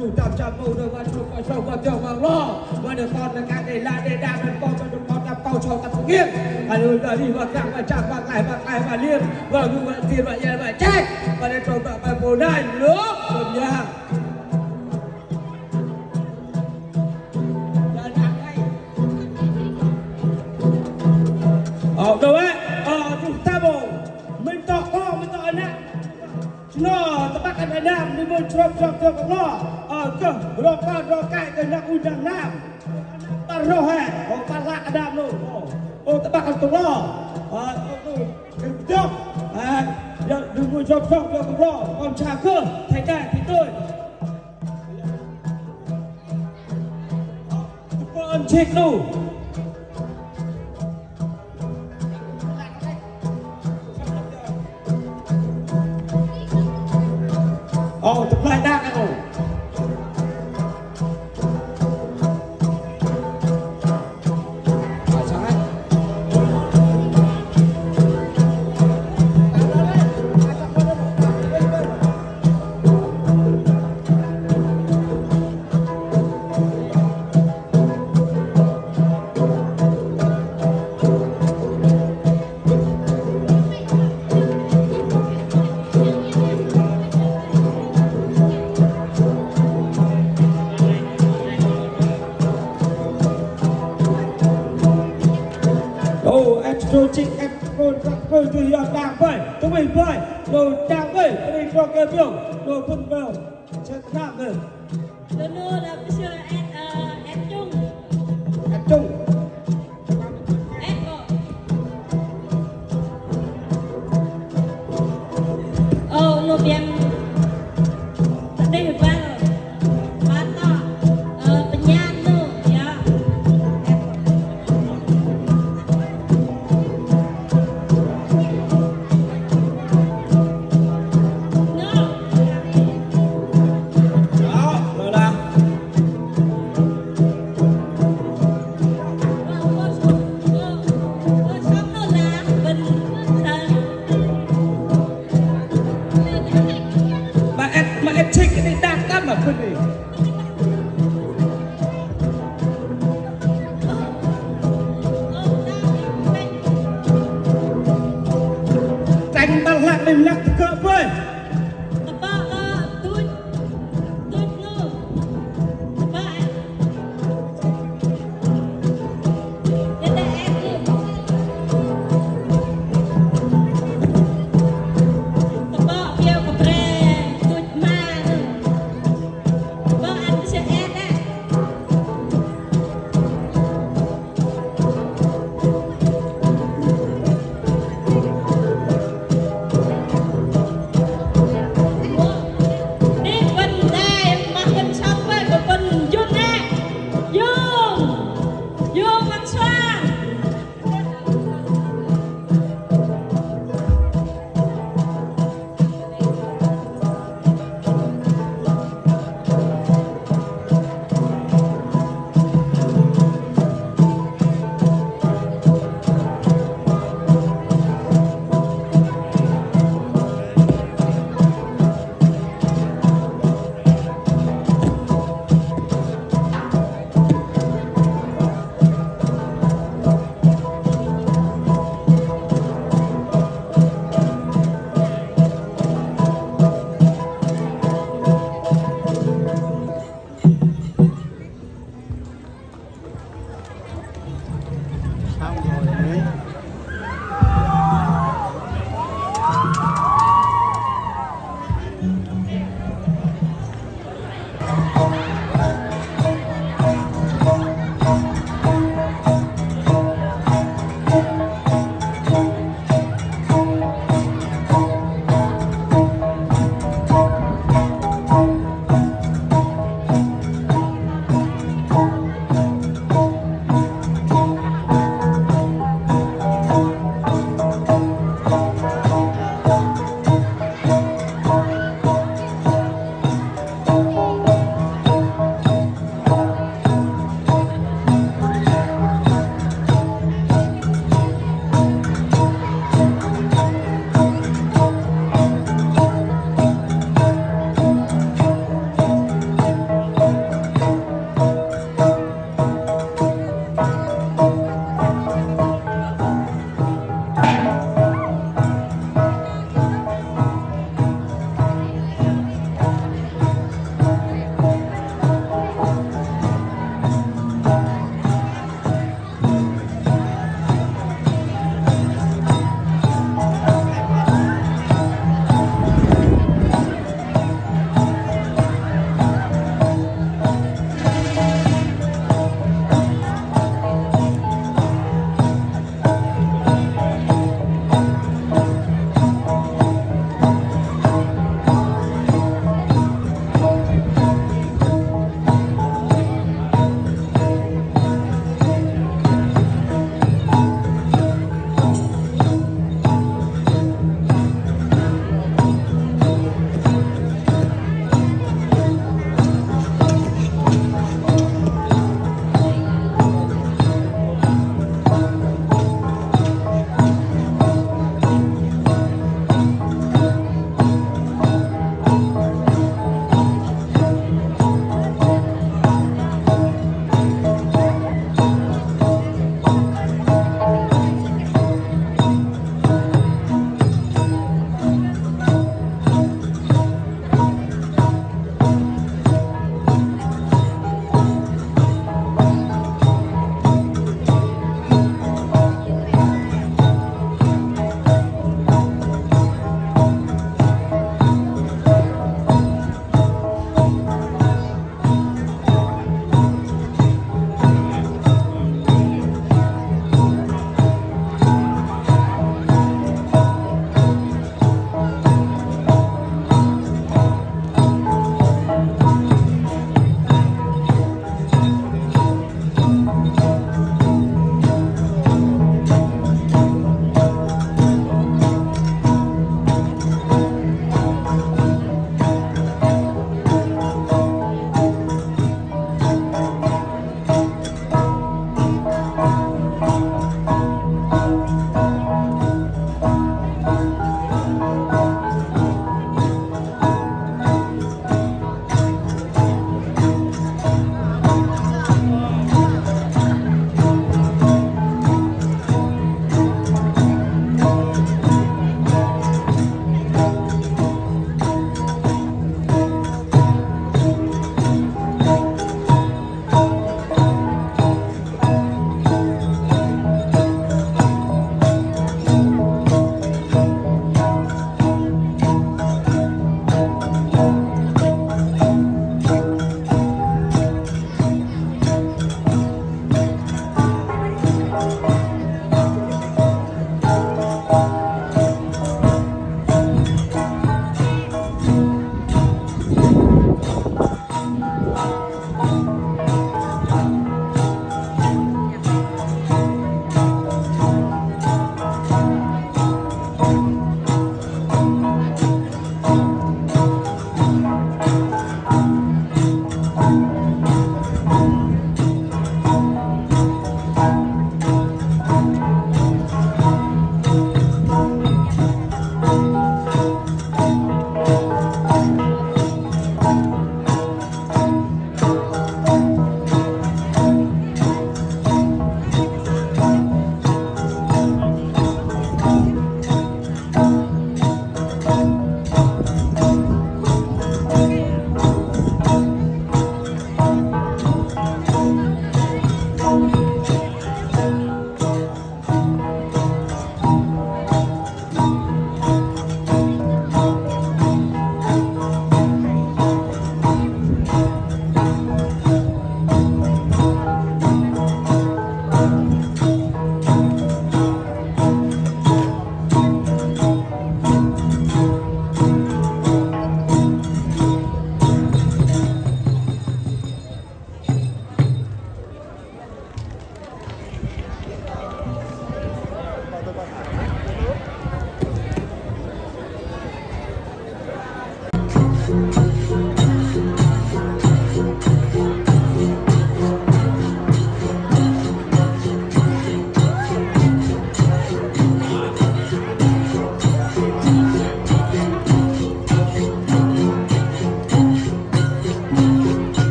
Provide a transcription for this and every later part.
chủ tạm chạm mâu được và chụp và sâu và tiểu vàng lo và được con là cái để là để đa được con và được con tập câu cho tập nghiêng và rồi giờ đi vào cảng và chạm và lại và liên và như vậy tiền và yên và chết và để trồng tập bài bồ này nước rồi nha. Đâu ấy chúng ta bộ mình tỏ con mình tỏ anh ạ nó ta bắt anh nam đi mình chọc con nó cơ rô con rô cài cái nặng undang nam ta rô hè ta lạc anh nam luôn ta bắt anh tụi nó đừng chọc đừng ngồi chọc con nó còn trả cơ thành đại thì tôi con chết đâu. Tập lại đa cái rồi. Tôi từ hiện đảng vậy, tôi mình vậy, rồi đảng vậy, tôi cho cái biểu, rồi phân vào, sẽ làm được. Tôi đưa là bây giờ em chung. Em chung. Em gọi. Nộp em. Đây là ba rồi. Ba to. Bên nhan nữa, dạ.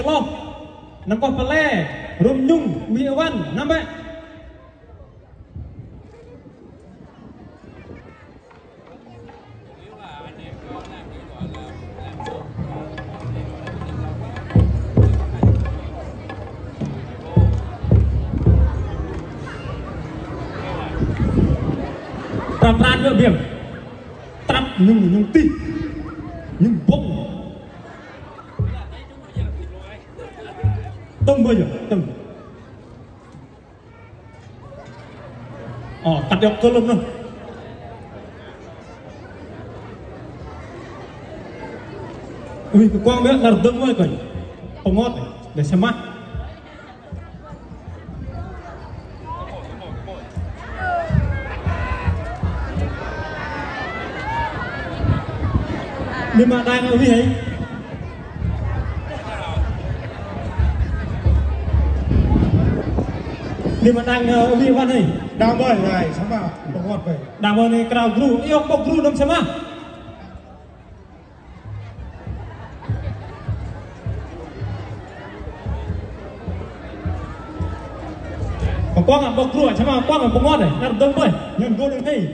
lo nằm có pale rum nhung mi văn năm bé Trạm ran nữa biển trạm nhung ti nhung bông tông bây giờ tông cắt được cơ lâm nữa ui cái quang biết là tông mới coi không ngót này để xem mắt nhưng mà đang ở gì nhưng mà đang ở gì văn này đang bởi này sao mà không ngọt vậy đang ở này cầu gru yêu bọc gru năm xem á còn quang à bọc gru à xem mà quang à bọc ngọt này đang đông bởi nhận vô được gì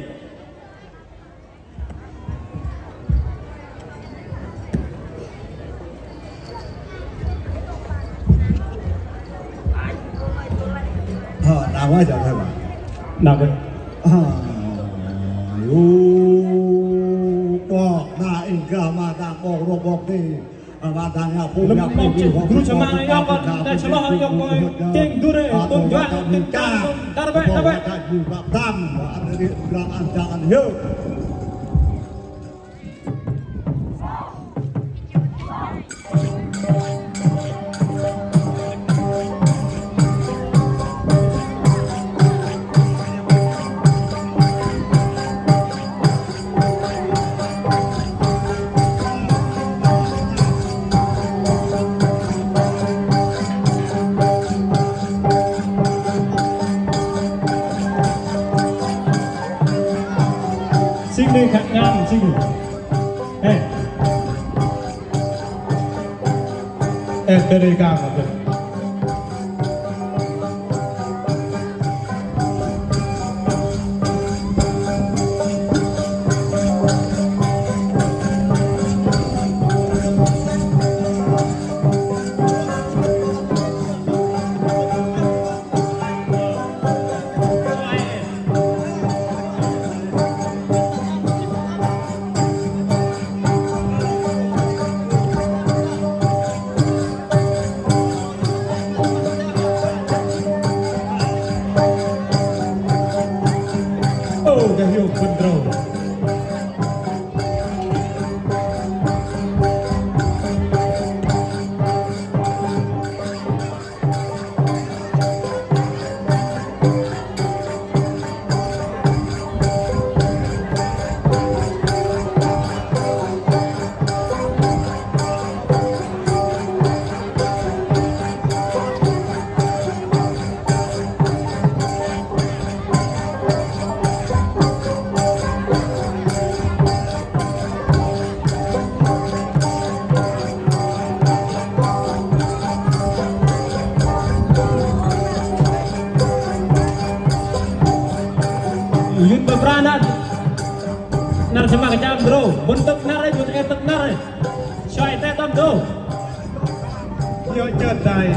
nào quá trời thôi mà nào vậy có na in cả mà ta bỏ robot đi mà ta nhà phụ nhà phụ guru sama ayam kan dan salah ayam kau ting dure pun jual ting kah darbe ta juga tam ada di belakang jangan hiu đi khát ngang xin đây cả một cái nar sama kejam bro bentuk nar itu etek nar xoay tay tâm bro yo chợt đây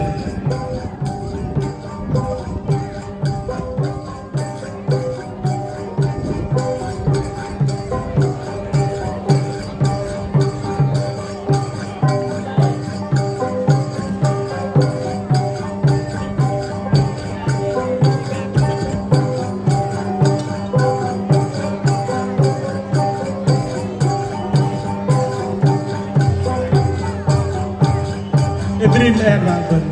Dream Air Raven.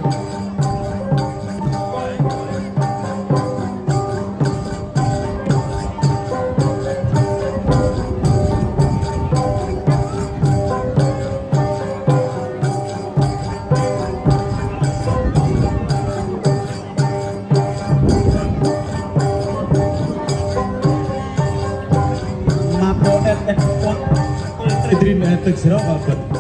Mapo Dream Air Raven.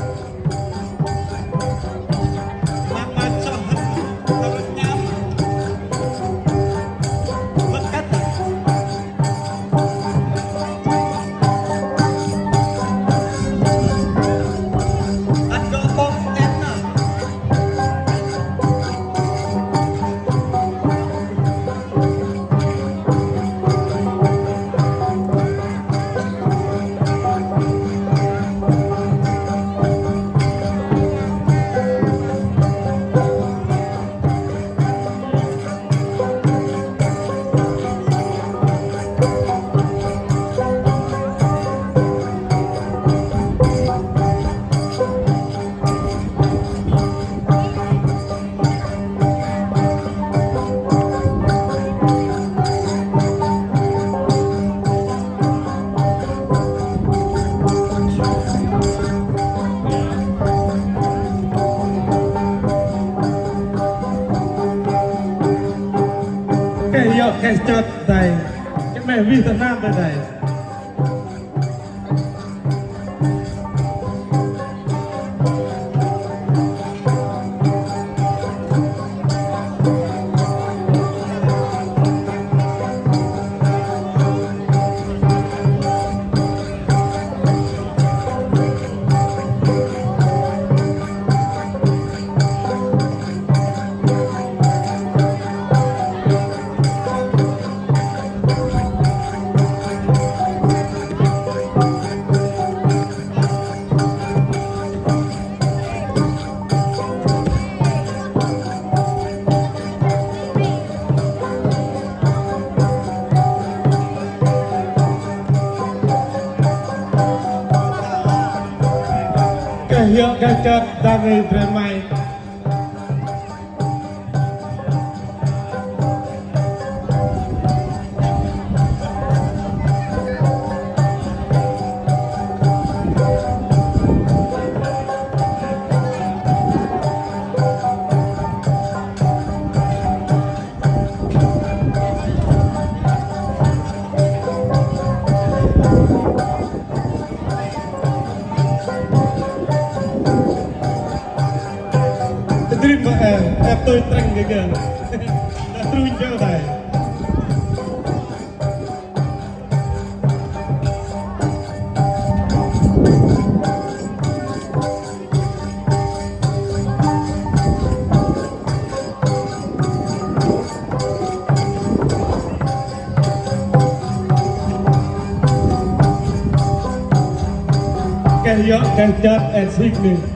យកកេះចត់តែគេមិនវិទ្យាណាទៅដែរ យកកចាត់ដល់នេះព្រះម៉ៃ tôi trăng cái kìa đã trui cho thầy cái gió cái chết and sick me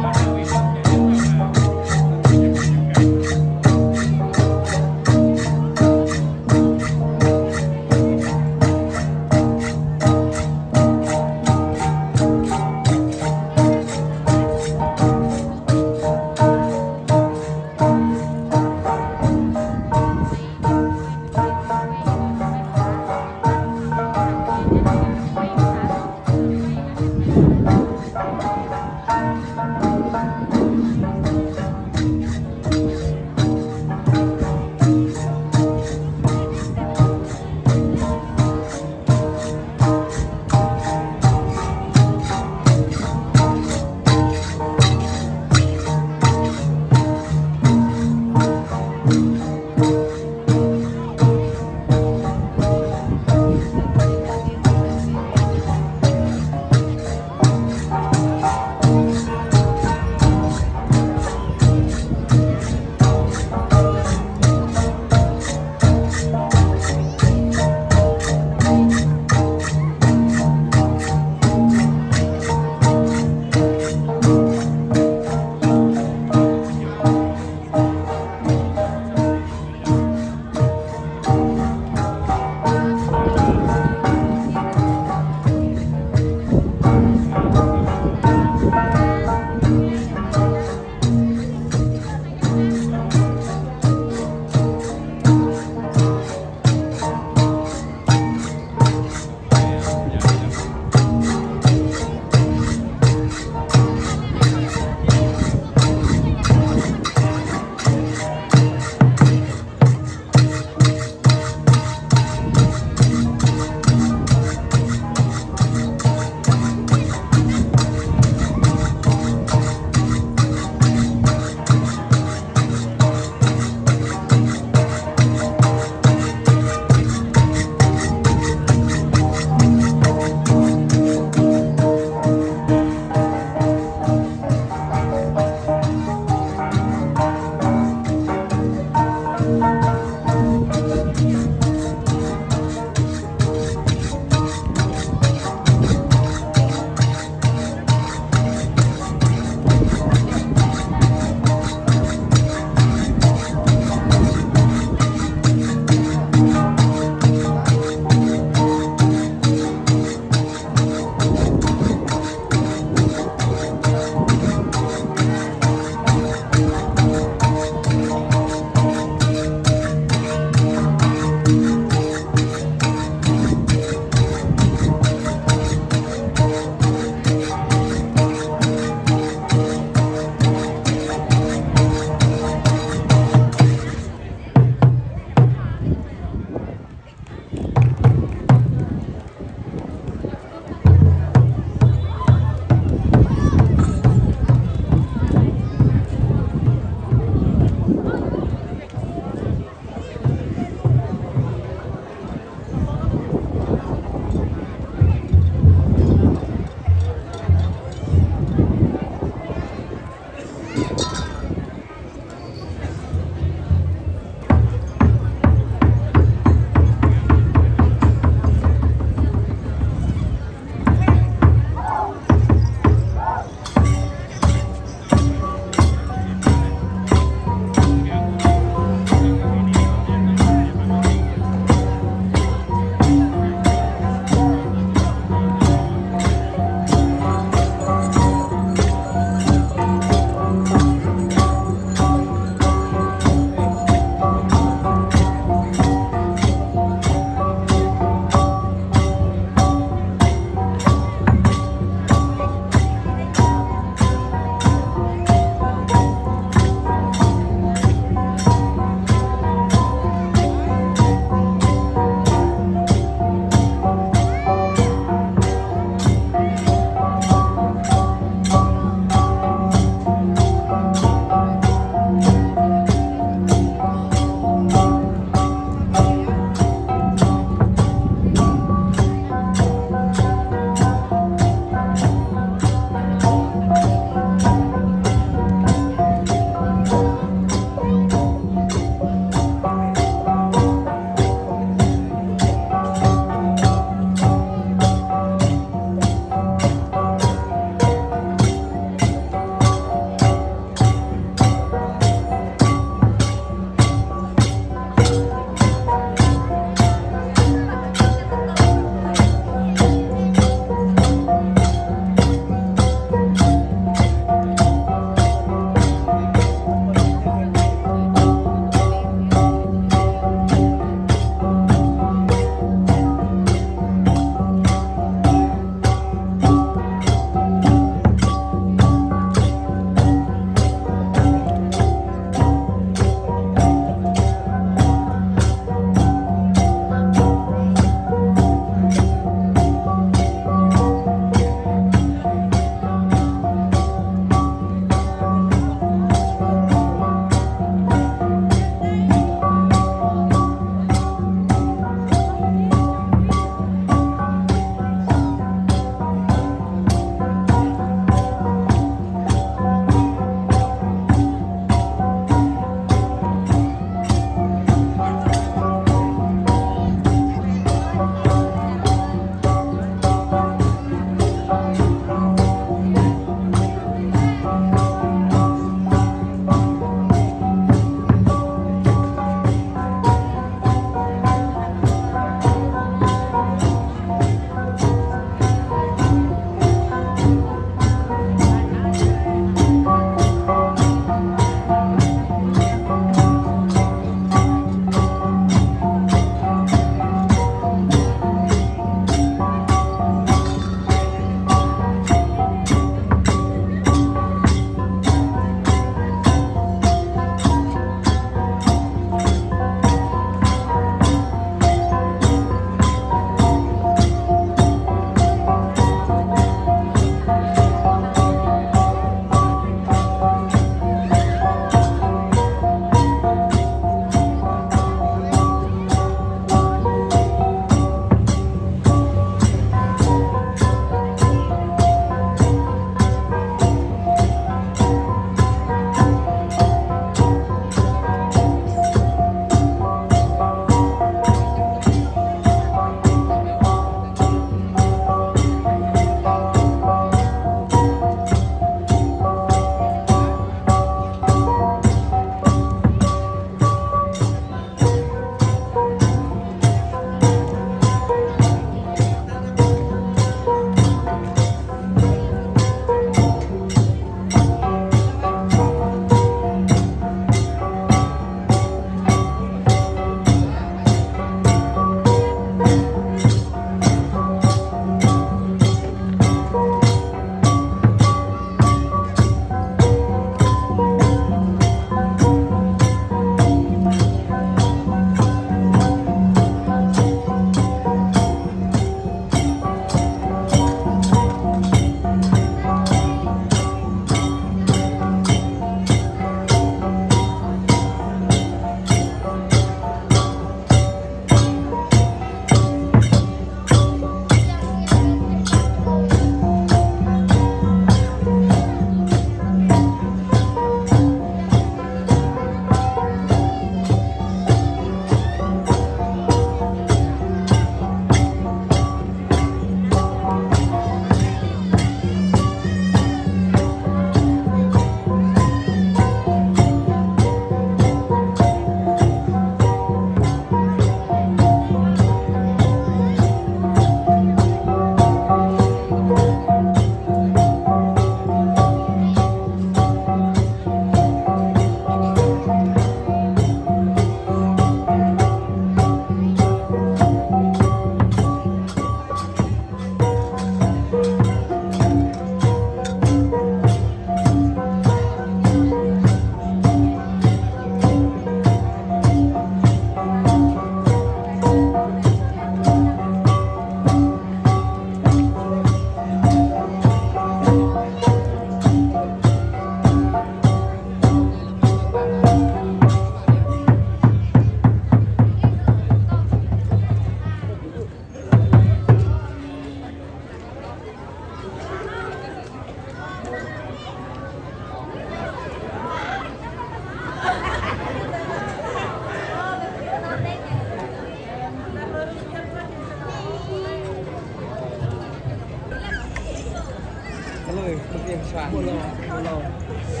Hãy subscribe cho kênh Ghiền Mì Gõ để không bỏ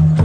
lỡ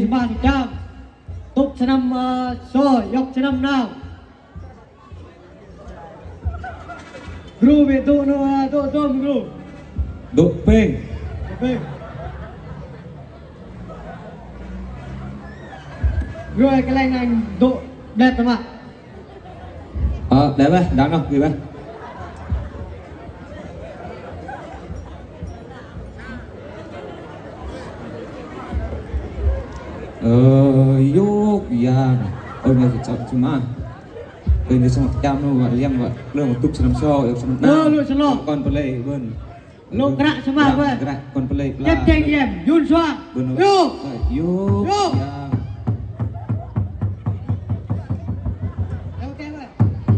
สมาธิจามตุกชนำโซ่ยกชนำนาวครูเวทุโนตัวครูดุเป้งรวยกระไรงานดุเด็ดมาได้ไหมดังเนาะดีไหมyuk ya ini cuma ini sangat jam nu yang รื่องตุกสนามโซ่ยกสนามน้ำก่อนไปเลยเบิ้ลลงกระสมาเบิ้ลกระก่อนไปเลยเจ็บเจ็งเยี่ยมยุนสว่างยุกยุก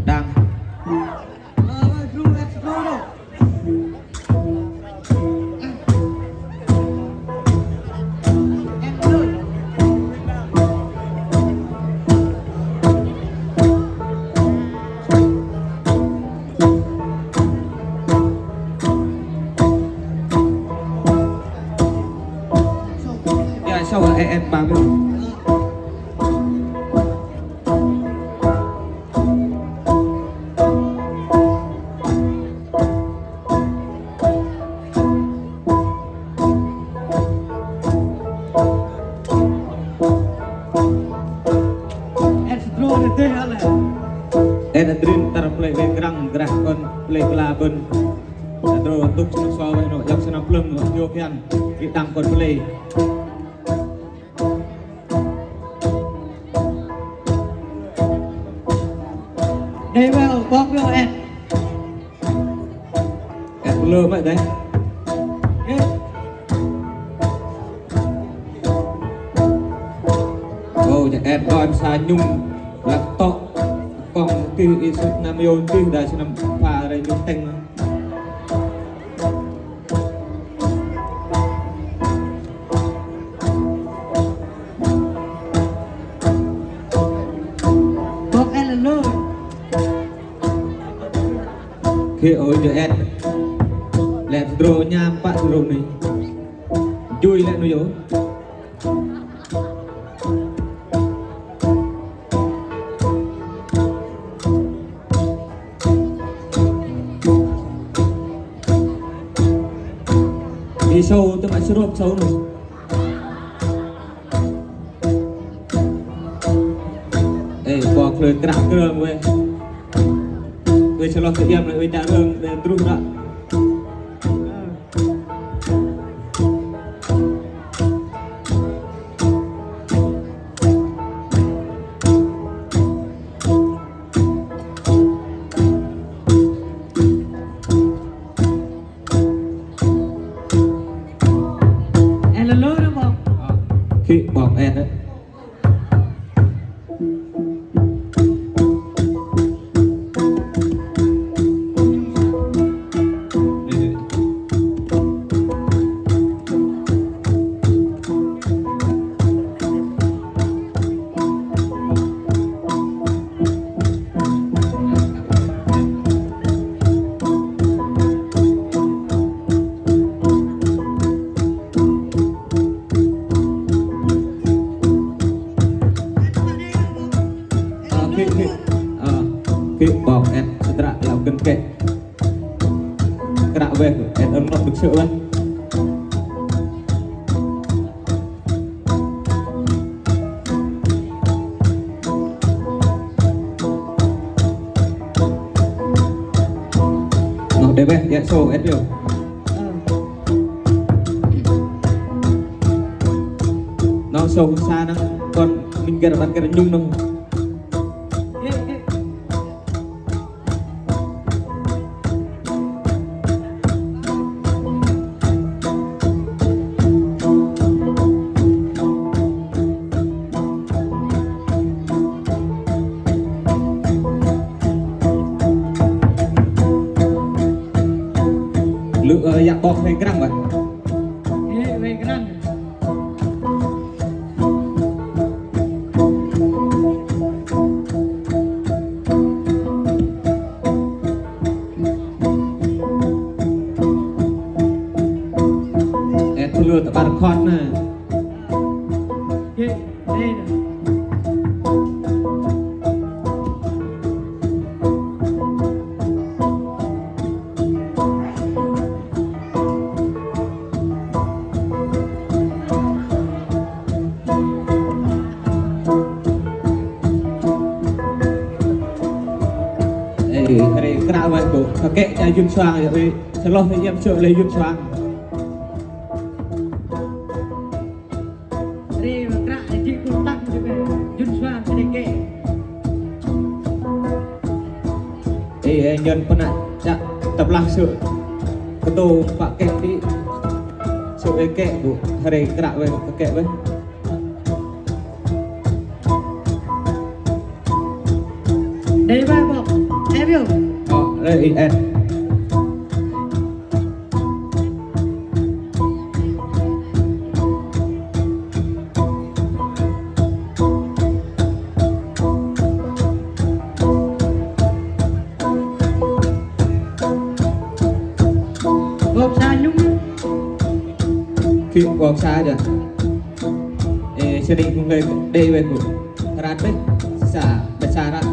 ดังบางไม่adrin tar play gerang gerah kon play pelabun adro tuk senang sawe no yang senang plum yokian kitang kon play đây vào bóc rồi em lơ vậy đấy chắc em coi em xa nhung là to còn tiêu isu nam yêu tiêu đại sẽ nằm pha đây nhung tanh bóc em là lơ khi ở giờ em lẹp đồ nham bạn đồ này chui lại nó yếu đi sâu tôi bạn sẽ rộp sâu rồi ê bỏ lời cái đảo cơ rồi người sẽ lo tự em lại với trả đường để trụ đó em là lớn đúng không khi bỏ em đấy khi bỏ em sẽ trả làm cân kệ cái đạo về em ấm được sự ấy nó để về dạ sổ em được nó sâu xa nó còn mình gần bạn cái nhung đâu lựa dạng bọc về cái răng vậy về cái răng em tôi lừa tập bàn con nè hari kerawat bu kakek jajum suang jadi seloh ni jam cok le jum suang hari kerak di kuntak juga jun suang sedikit nyon pernah cak tebelah suk ketu pak kek di suk kek bu hari kerak we kakek we dari mana bok Evio oh le bok sanyum khi bọc xa giờ sering cùng người đây về của rat đấy xa besar rat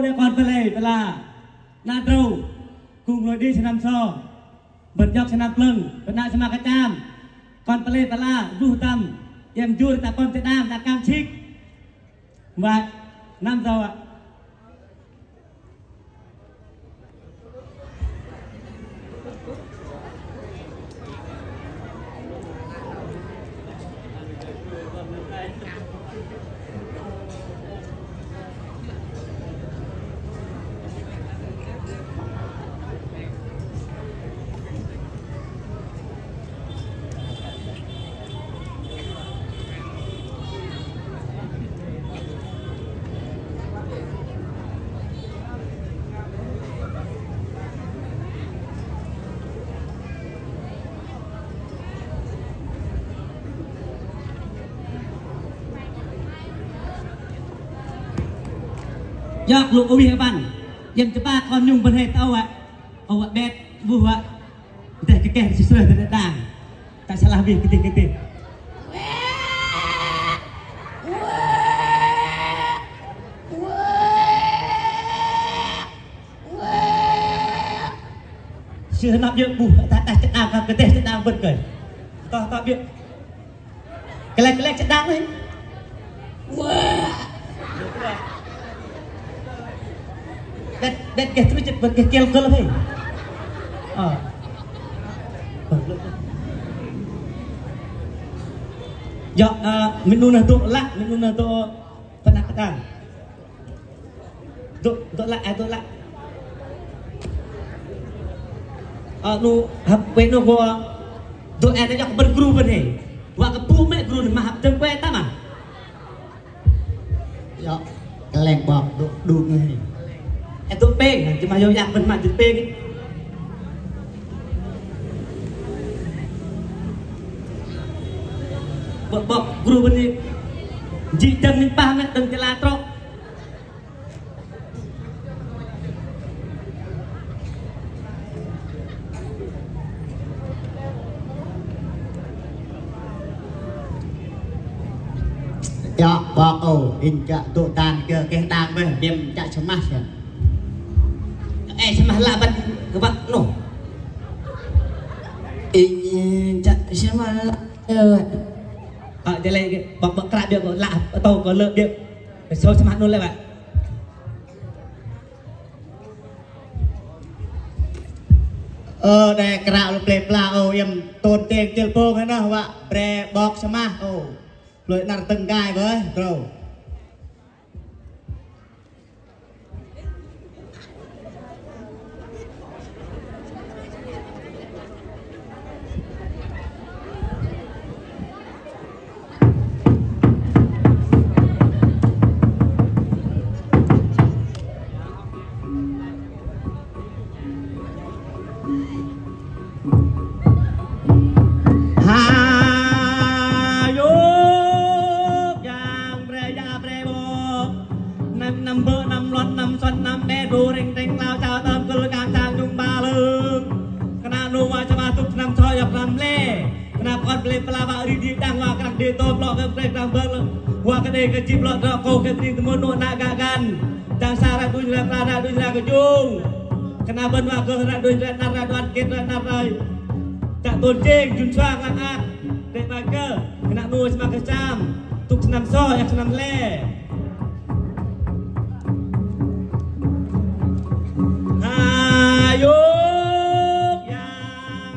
để con phải là na trâu cùng lối đi năm so bật dọc năm lưng bật na xem cái tam con phải là du tâm em du ta con Việt Nam ta cam chích và năm sau ạ dọc lục ubi ban yang cepat con nhung bên hệ tao ạ bet bu ạ để cái sisir dari dang tak salah bi ketik sih nak je bu tak cedang kan ketik cedang ben ke tak bi kelek cedang ni dat terus cepet kekel hei ya menu na tu penakatan tu lak nu hapwe nu go tu ada jak berguru ben hei wa kepu mek guru mah hap teng kwe ta mah ya keleng bok du ngai itu peng cuma yang bermak di peng bok guru ini jidam ni paham teng telatro ya bok injak tu tan ke dang be biam jak cemas ya sama lah ban kebak no cak sama jadi bak kerak dia kok lah atau kok lek dia so sama no lah pak đây kerak lu play pla em tôn tiền telpon cái đó pak pre bok sama lội nار từng gai với rồi kecil blok kau ketri temu nak gagan dan syarat dunia prada dunia kejung kenapa nak ke nak dunia nara duan kita narai tak tonceng junsuang langak dek baga kena nu semakin kecam tuk senam so yang senam le ayo yang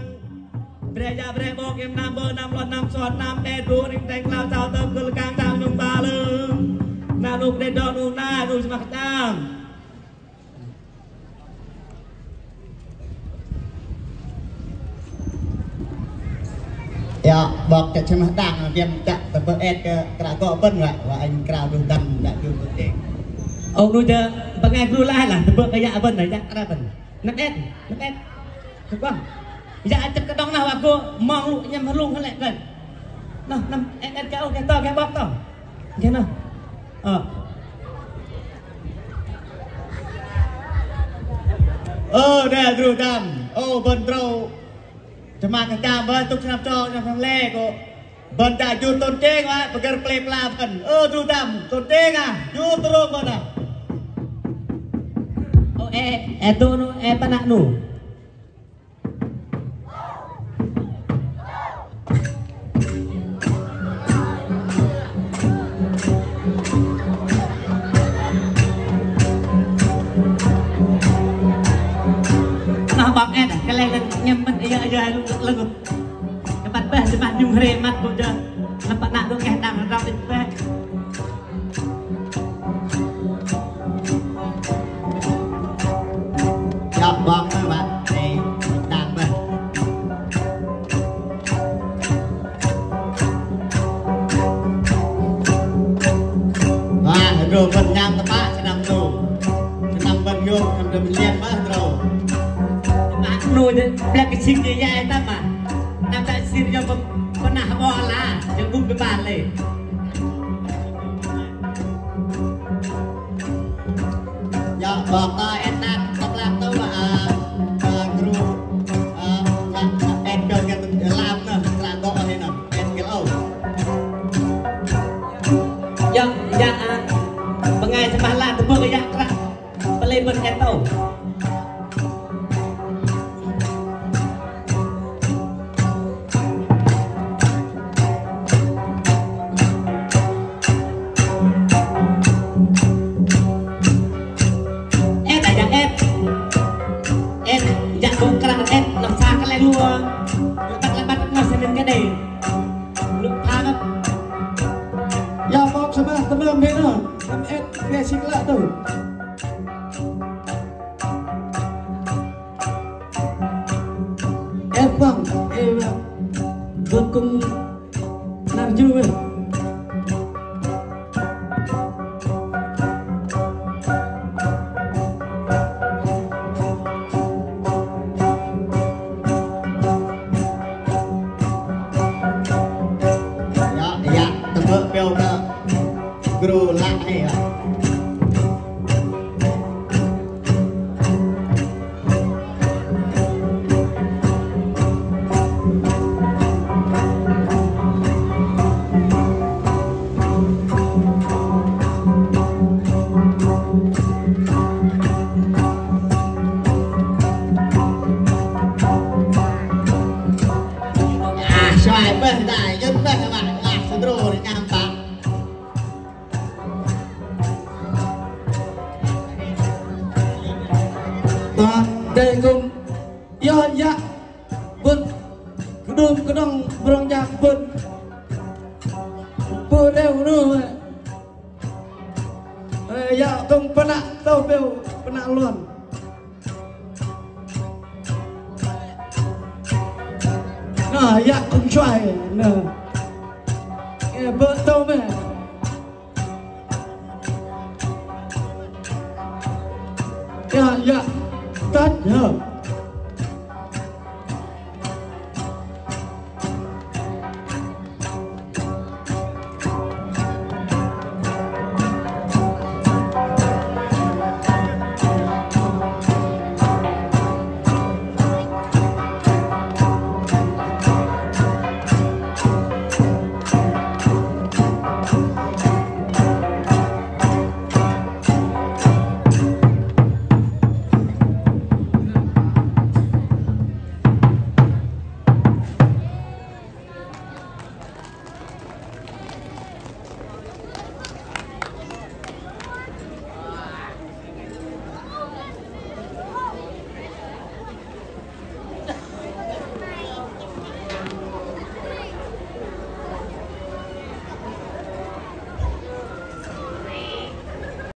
bereja berebok em number 6 lot 6 son 6 đe đu ring teng lao chào tâm cơ kang tang nhung ba lưng na nu đe do nu na nu semakin kecam ya bọc chạy trên mặt đàng viêm chạy tập vợ ed cả cọ vân lại và anh cào đường đầm đã dùng được để ông nuôi chờ bằng ngày nuôi lại là tập vợ cái dạ vân này dạ ra vân nắp ed được không dạ chặt cái đong nào aku mong lu nhầm luôn cái lại gần nào năm ed cái ok to cái bọc to cái nào đây đường đầm vân trâu cuma kecam ban tuk senap cok senap le ko ban tak ju ton ceng ah pegar play pelaban tu dam ton ceng ah ju terus ban ah tu nu panak nu. Nah bang kalian nyempen iya lagu. Cepat nyung remat tu je. Nampak nak tu dang rap cepat. Chọc bom các bạn thì đàn về và rồi phần nhang các bạn sẽ nằm tù sẽ nằm bên vô nằm đầm liên mất rồi bạn nuôi đến là cái sinh như vậy ta mà nằm tại xin cho con nào bò là cho cùng cái bàn lên dạ bọc ta em nát làm tôi mà guru em cho cái làm nè làm gọi này nè em cái lâu dạ bằng ngày sẽ bán làm từ bữa cái dạ ra và lên bên em tàu vượt cùng làm chưa vậy dạ tầm vợ bèo đó guru lại hay à xoài bên đại dân bên các bạn lạc sân rô để nhằm bạn toàn đề cùng do dạ vân cứ đơm cứ đông brong nhạc vân bơ đều nữa dạ tung phân ạ tao bèo phân ạ luôn dạ cũng xoài nè vợ tao mẹ dạ tắt nhờ